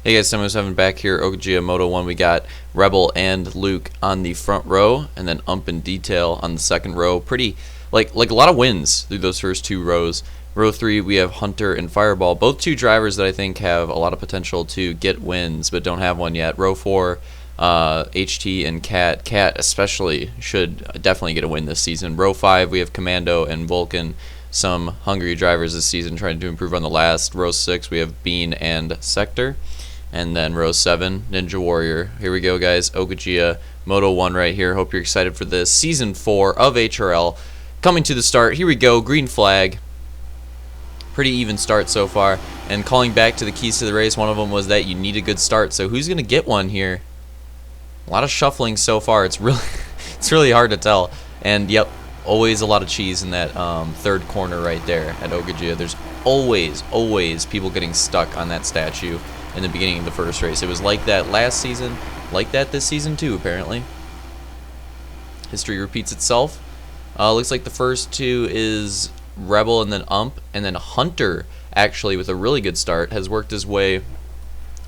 Hey guys, Simon7 back here, Ogygia Moto 1. We got Rebel and Luke on the front row, and then Ump and Detail on the second row. Pretty, like a lot of wins through those first two rows. Row 3, we have Hunter and Fireball, both two drivers that I think have a lot of potential to get wins, but don't have one yet. Row 4, HT and Cat. Cat especially should definitely get a win this season. Row 5, we have Commando and Vulcan. Some hungry drivers this season trying to improve on the last. Row 6, we have Bean and Sector. And then row 7, Ninja Warrior. Here we go, guys. Ogygia Moto 1 right here. Hope you're excited for this. Season 4 of HRL coming to the start. Here we go. Green flag. Pretty even start so far. And calling back to the keys to the race, one of them was that you need a good start. So who's going to get one here? A lot of shuffling so far. It's really hard to tell. And yep, always a lot of cheese in that third corner right there at Ogygia. There's always people getting stuck on that statue in the beginning of the first race. It was like that last season, like that this season too, apparently. History repeats itself. Looks like the first two is Rebel and then Ump, and then Hunter, actually, with a really good start, has worked his way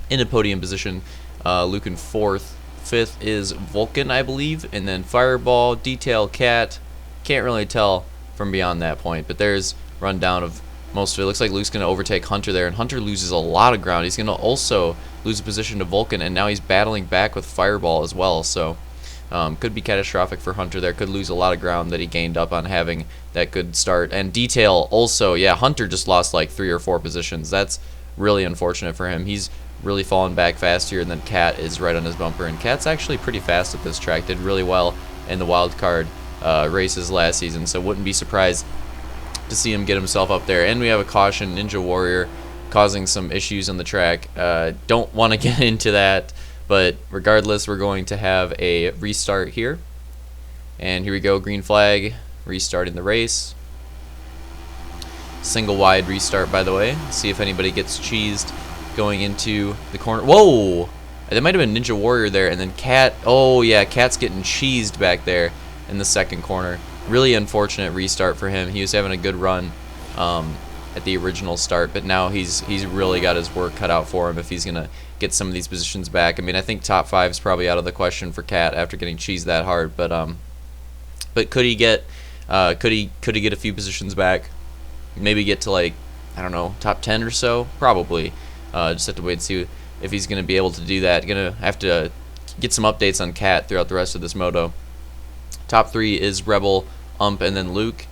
into podium position. Luke in 4th. 5th is Vulcan, I believe, and then Fireball, Detail, Cat. Can't really tell from beyond that point, but there's rundown of most of it. Looks like Luke's going to overtake Hunter there, and Hunter loses a lot of ground. He's going to also lose a position to Vulcan, and now he's battling back with Fireball as well, so could be catastrophic for Hunter there. Could lose a lot of ground that he gained up on having that good start. And Detail also, yeah, Hunter just lost like 3 or 4 positions. That's really unfortunate for him. He's really fallen back fast here, and then Cat is right on his bumper, and Cat's actually pretty fast at this track. Did really well in the wild card races last season, so wouldn't be surprised to see him get himself up there. And we have a caution, Ninja Warrior, causing some issues on the track. Don't want to get into that, but regardless, we're going to have a restart here. And here we go, green flag, restarting the race. Single wide restart, by the way. See if anybody gets cheesed going into the corner. Whoa! That might have been Ninja Warrior there, and then Cat. Oh yeah, Cat's getting cheesed back there in the second corner. Really unfortunate restart for him. He was having a good run at the original start, but now he's really got his work cut out for him if he's gonna get some of these positions back. I mean, I think top 5 is probably out of the question for Cat after getting cheesed that hard, but could he get could he get a few positions back? Maybe get to, like, I don't know, top 10 or so? Probably. Just have to wait and see if he's gonna be able to do that. Gonna have to get some updates on Cat throughout the rest of this moto. Top 3 is Rebel, Ump, and then Luke.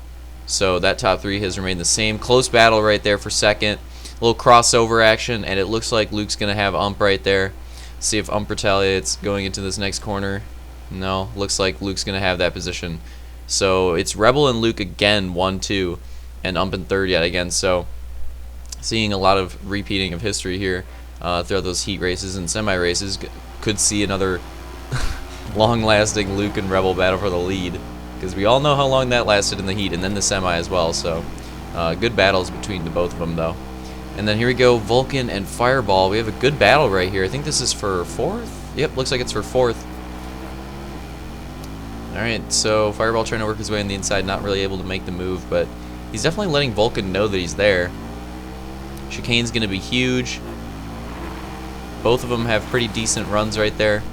So that top 3 has remained the same. Close battle right there for second. A little crossover action, and it looks like Luke's going to have Ump right there. See if Ump retaliates going into this next corner. No, looks like Luke's going to have that position. So it's Rebel and Luke again, 1-2, and Ump in 3rd yet again. So seeing a lot of repeating of history here throughout those heat races and semi-races. Could see another long-lasting Luke and Rebel battle for the lead, because we all know how long that lasted in the heat and then the semi as well. So good battles between the both of them though. And then here we go, Vulcan and Fireball. We have a good battle right here. I think this is for 4th. Yep, looks like it's for 4th. Alright, so Fireball trying to work his way on the inside, not really able to make the move, but he's definitely letting Vulcan know that he's there. Chicane's going to be huge. Both of them have pretty decent runs right there.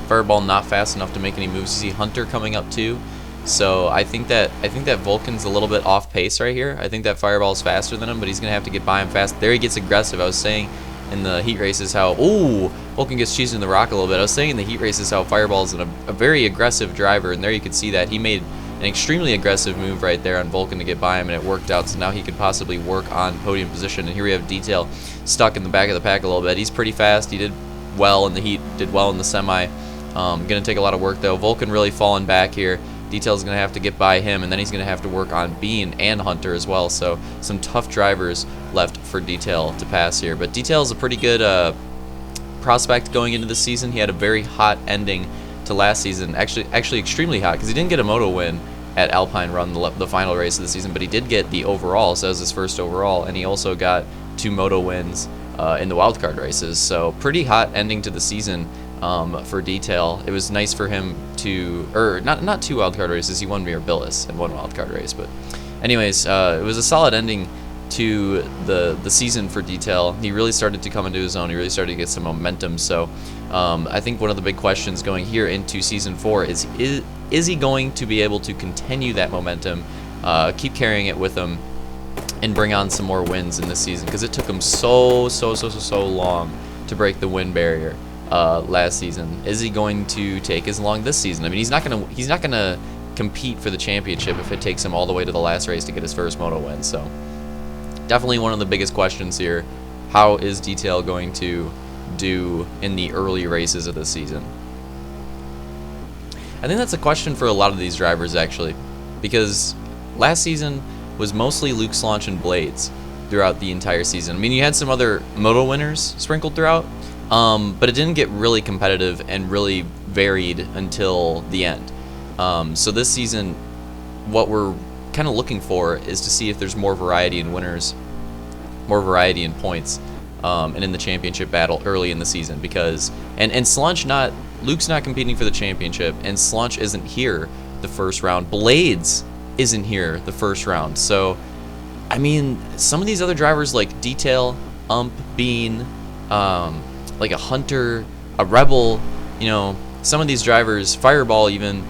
Fireball not fast enough to make any moves. You see Hunter coming up too, so I think that Vulcan's a little bit off pace right here. I think that Fireball's faster than him, but he's gonna have to get by him fast. There he gets aggressive. I was saying in the heat races how Vulcan gets cheesed in the rock a little bit. I was saying in the heat races how Fireball's a very aggressive driver, and there you could see that he made an extremely aggressive move right there on Vulcan to get by him, and it worked out. So now he could possibly work on podium position. And here we have Detail stuck in the back of the pack a little bit. He's pretty fast. He did well in the heat, did well in the semi. Gonna take a lot of work though. Vulcan really falling back here. Detail's gonna have to get by him, and then he's gonna have to work on Bean and Hunter as well. So some tough drivers left for Detail to pass here. But Detail's a pretty good prospect going into this season. He had a very hot ending to last season. Actually extremely hot, because he didn't get a moto win at Alpine Run, the final race of the season, but he did get the overall. So that was his first overall, and he also got 2 moto wins in the wildcard races. So pretty hot ending to the season. For Detail. It was nice for him to, or not 2 wildcard races. He won Mirabilis and 1 wildcard race, but anyways, it was a solid ending to the season for Detail. He really started to come into his own. He really started to get some momentum. So I think one of the big questions going here into Season 4 is he going to be able to continue that momentum, keep carrying it with him, and bring on some more wins in this season? Because it took him so long to break the win barrier last season. Is he going to take as long this season? I mean, he's not gonna compete for the championship if it takes him all the way to the last race to get his first Moto win. So definitely one of the biggest questions here. How is Detail going to do in the early races of the season? I think that's a question for a lot of these drivers, actually, because last season was mostly Luke's launch and Blades throughout the entire season. I mean, you had some other Moto winners sprinkled throughout, but it didn't get really competitive and really varied until the end. So this season, what we're kind of looking for is to see if there's more variety in winners, more variety in points, and in the championship battle early in the season. Because and Slunch Luke's not competing for the championship, and Slunch isn't here the first round. Blades isn't here the first round. So I mean, some of these other drivers like Detail, Bean, like a Hunter, a Rebel, you know, some of these drivers, Fireball even,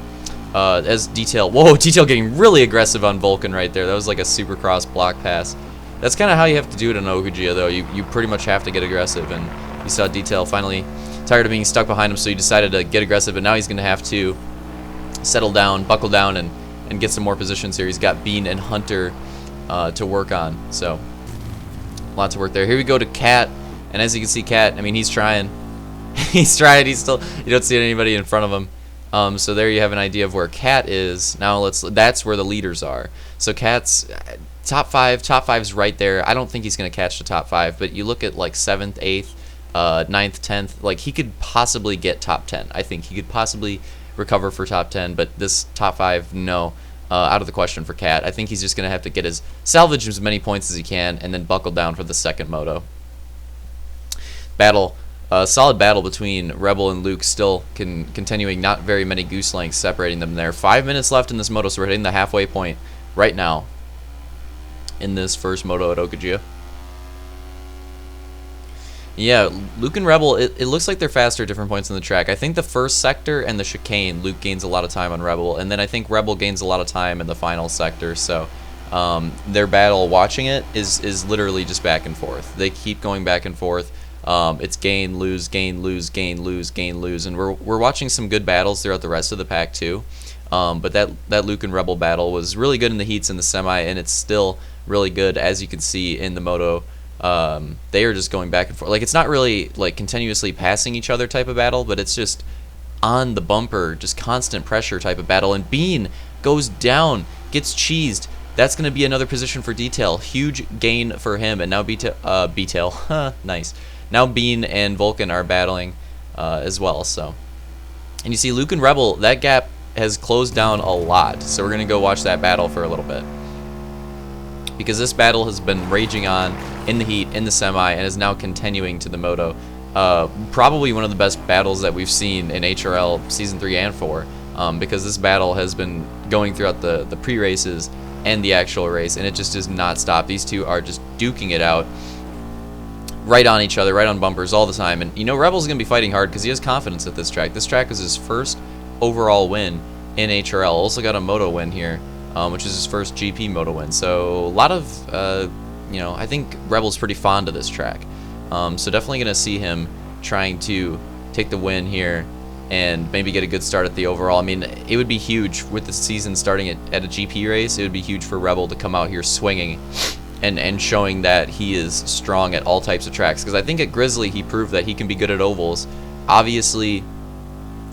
as Detail. Whoa, Detail getting really aggressive on Vulcan right there. That was like a Supercross block pass. That's kind of how you have to do it in Ogygia, though. You pretty much have to get aggressive, and you saw Detail finally tired of being stuck behind him, so he decided to get aggressive, and now he's going to have to settle down, buckle down, and get some more positions here. He's got Bean and Hunter to work on, so a lot to work there. Here we go to Cat, and as you can see, Cat, I mean, he's trying. He's trying. He's still, you don't see anybody in front of him. So there you have an idea of where Cat is. Now that's where the leaders are. So Cat's top five's right there. I don't think he's going to catch the top 5, but you look at like 7th, 8th, 9th, 10th, like he could possibly get top 10. I think he could possibly recover for top 10, but this top 5, no, out of the question for Cat. I think he's just going to have to salvage as many points as he can, and then buckle down for the second Moto. Solid battle between Rebel and Luke, still continuing, not very many goose lengths separating them there. 5 minutes left in this Moto, so we're hitting the halfway point right now in this first Moto at Ogygia. Yeah, Luke and Rebel, it looks like they're faster at different points in the track. I think the first sector and the chicane, Luke gains a lot of time on Rebel, and then I think Rebel gains a lot of time in the final sector, so their battle, watching it, is literally just back and forth. They keep going back and forth. It's gain, lose, gain, lose, gain, lose, gain, lose, and we're watching some good battles throughout the rest of the pack too. But that Luke and Rebel battle was really good in the heats and the semi, and it's still really good, as you can see in the Moto. They are just going back and forth. Like, it's not really like continuously passing each other type of battle, but it's just on the bumper, just constant pressure type of battle. And Bean goes down, gets cheesed. That's going to be another position for Detail. Huge gain for him. And now Detail, nice. Now Bean and Vulcan are battling as well. So, and you see Luke and Rebel, that gap has closed down a lot. So we're going to go watch that battle for a little bit, because this battle has been raging on in the heat, in the semi, and is now continuing to the Moto. Probably one of the best battles that we've seen in HRL Season 3 and 4, because this battle has been going throughout the pre-races and the actual race, and it just does not stop. These two are just duking it out, right on each other, right on bumpers all the time. And you know, Rebel's going to be fighting hard because he has confidence at this track. This track was his first overall win in HRL. Also got a Moto win here, which is his first GP Moto win. So a lot of, you know, I think Rebel's pretty fond of this track. So definitely going to see him trying to take the win here and maybe get a good start at the overall. I mean, it would be huge with the season starting at a GP race. It would be huge for Rebel to come out here swinging and showing that he is strong at all types of tracks. Because I think at Grizzly he proved that he can be good at ovals. Obviously,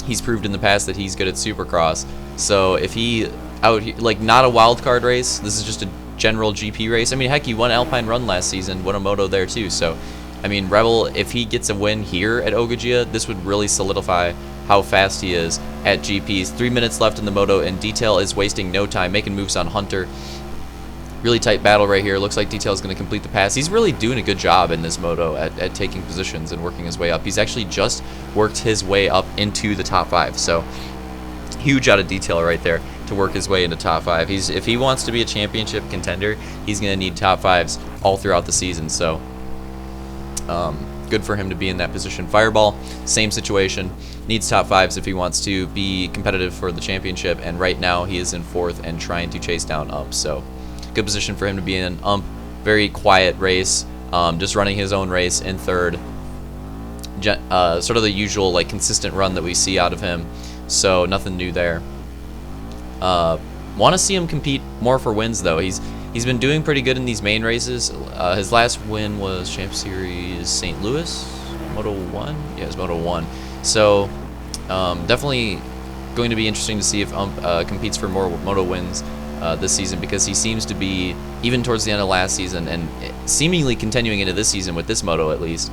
he's proved in the past that he's good at Supercross. So if he out here, like, not a wild card race, this is just a general GP race. I mean, heck, he won Alpine Run last season, won a Moto there too. So I mean, Rebel, if he gets a win here at Ogygia, this would really solidify how fast he is at GPs. 3 minutes left in the Moto, and Detail is wasting no time, making moves on Hunter. Really tight battle right here. Looks like Detail is going to complete the pass. He's really doing a good job in this Moto at taking positions and working his way up. He's actually just worked his way up into the top 5. So huge out of Detail right there. to work his way into top 5. If he wants to be a championship contender, he's going to need top 5s all throughout the season. So good for him to be in that position. Fireball, same situation, needs top 5s if he wants to be competitive for the championship, and right now he is in 4th and trying to chase down Ump. So good position for him to be in. Ump, very quiet race, just running his own race in 3rd. Sort of the usual like consistent run that we see out of him, so nothing new there. Want to see him compete more for wins though. He's been doing pretty good in these main races. His last win was Champ Series St. Louis, Moto 1. Yeah, it was Moto 1. So definitely going to be interesting to see if Ump competes for more Moto wins this season, because he seems to be, even towards the end of last season and seemingly continuing into this season with this Moto at least,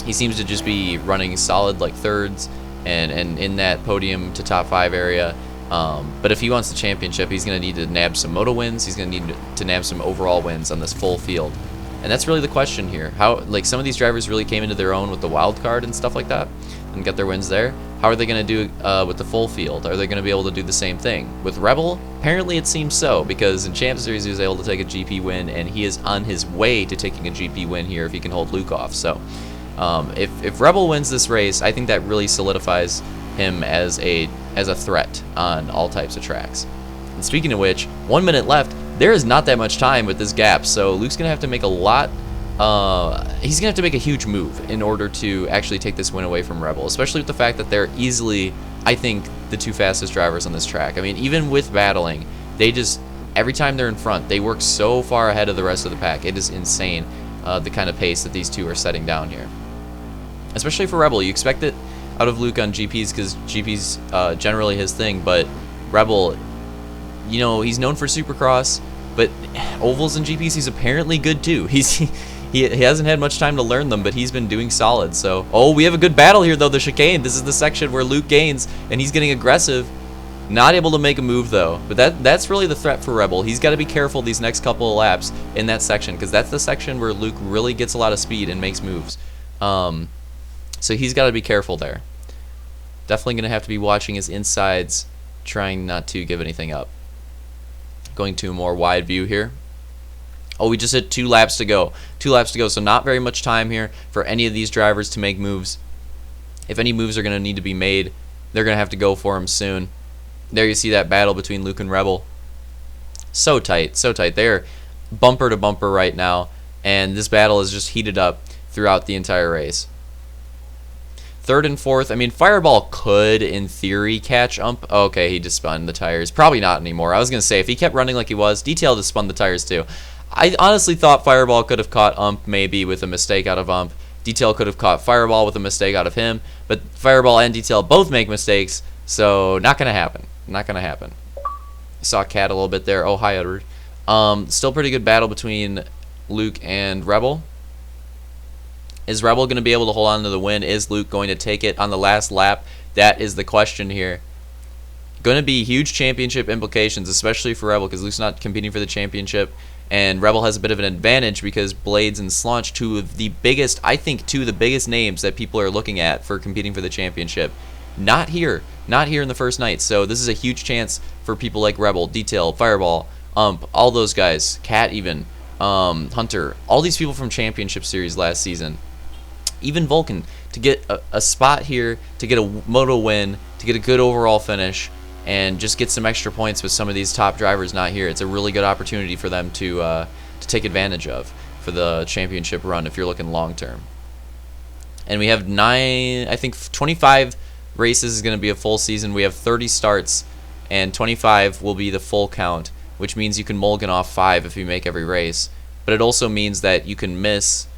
he seems to just be running solid like 3rds and in that podium to top 5 area. But if he wants the championship, he's going to need to nab some Moto wins. He's going to need to nab some overall wins on this full field. And that's really the question here. How, like, some of these drivers really came into their own with the wild card and stuff like that and got their wins there. How are they going to do with the full field? Are they going to be able to do the same thing? With Rebel, apparently it seems so, because in Champ Series he was able to take a GP win, and he is on his way to taking a GP win here if he can hold Luke off. So if Rebel wins this race, I think that really solidifies him as a threat on all types of tracks. And speaking of which, 1 minute left. There is not that much time with this gap, so Luke's gonna have to make a lot. He's gonna have to make a huge move in order to actually take this win away from Rebel, especially with the fact that they're easily, I think, the 2 fastest drivers on this track. I mean, even with battling, they just, every time they're in front, they work so far ahead of the rest of the pack. It is insane, the kind of pace that these 2 are setting down here. Especially for Rebel, you expect it out of Luke on GPs, because GP's generally his thing, but Rebel, you know, he's known for Supercross, but ovals and GPs he's apparently good too. He hasn't had much time to learn them, but he's been doing solid. So, oh, we have a good battle here though, the chicane. This is the section where Luke gains, and he's getting aggressive. Not able to make a move though, but that's really the threat for Rebel. He's got to be careful these next couple of laps in that section, because that's the section where Luke really gets a lot of speed and makes moves. So he's got to be careful there. Definitely going to have to be watching his insides, trying not to give anything up. Going to a more wide view here. Oh, we just hit 2 laps to go. 2 laps to go, so not very much time here for any of these drivers to make moves. If any moves are going to need to be made, they're going to have to go for them soon. There you see that battle between Luke and Rebel. So tight, so tight. They're bumper to bumper right now, and this battle is just heated up throughout the entire race. 3rd and 4th, I mean, Fireball could, in theory, catch Ump. Oh, okay, he just spun the tires. Probably not anymore. I was going to say, if he kept running like he was, Detail just spun the tires too. I honestly thought Fireball could have caught Ump maybe with a mistake out of Ump. Detail could have caught Fireball with a mistake out of him, but Fireball and Detail both make mistakes, so not going to happen. Not going to happen. Saw Cat a little bit there. Oh, hi, Edward. Still pretty good battle between Luke and Rebel. Is Rebel going to be able to hold on to the win? Is Luke going to take it on the last lap? That is the question here. Going to be huge championship implications, especially for Rebel, because Luke's not competing for the championship, and Rebel has a bit of an advantage because Blades and Slaunch, 2 of the biggest, I think 2 of the biggest names that people are looking at for competing for the championship. Not here in the first night, so this is a huge chance for people like Rebel, Detail, Fireball, Ump, all those guys, Cat even, Hunter, all these people from Championship Series last season. Even Vulcan, to get a spot here, to get a Moto win, to get a good overall finish, and just get some extra points with some of these top drivers not here. It's a really good opportunity for them to take advantage of for the championship run if you're looking long term. And we have 25 races is going to be a full season. We have 30 starts, and 25 will be the full count, which means you can mulligan off 5 if you make every race. But it also means that you can miss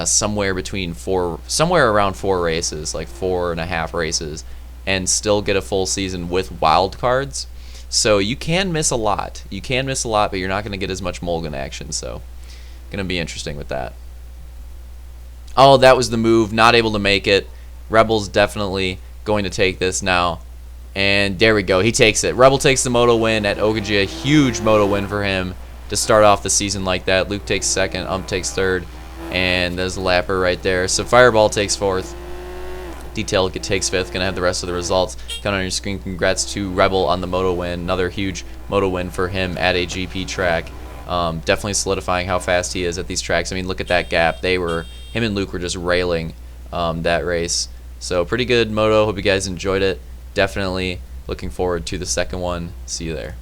somewhere around 4 races, like 4.5 races, and still get a full season with wild cards. So you can miss a lot. You can miss a lot, but you're not going to get as much mulligan action. So going to be interesting with that. Oh, that was the move. Not able to make it. Rebel's definitely going to take this now. And there we go. He takes it. Rebel takes the Moto win at Ogygia. Huge Moto win for him to start off the season like that. Luke takes 2nd. Ump takes 3rd. And there's a lapper right there. So Fireball takes 4th. Detail takes 5th. Gonna have the rest of the results coming on your screen. Congrats to Rebel on the Moto win. Another huge Moto win for him at a GP track. Definitely solidifying how fast he is at these tracks. I mean, look at that gap. Him and Luke were just railing that race. So pretty good Moto. Hope you guys enjoyed it. Definitely looking forward to the second one. See you there.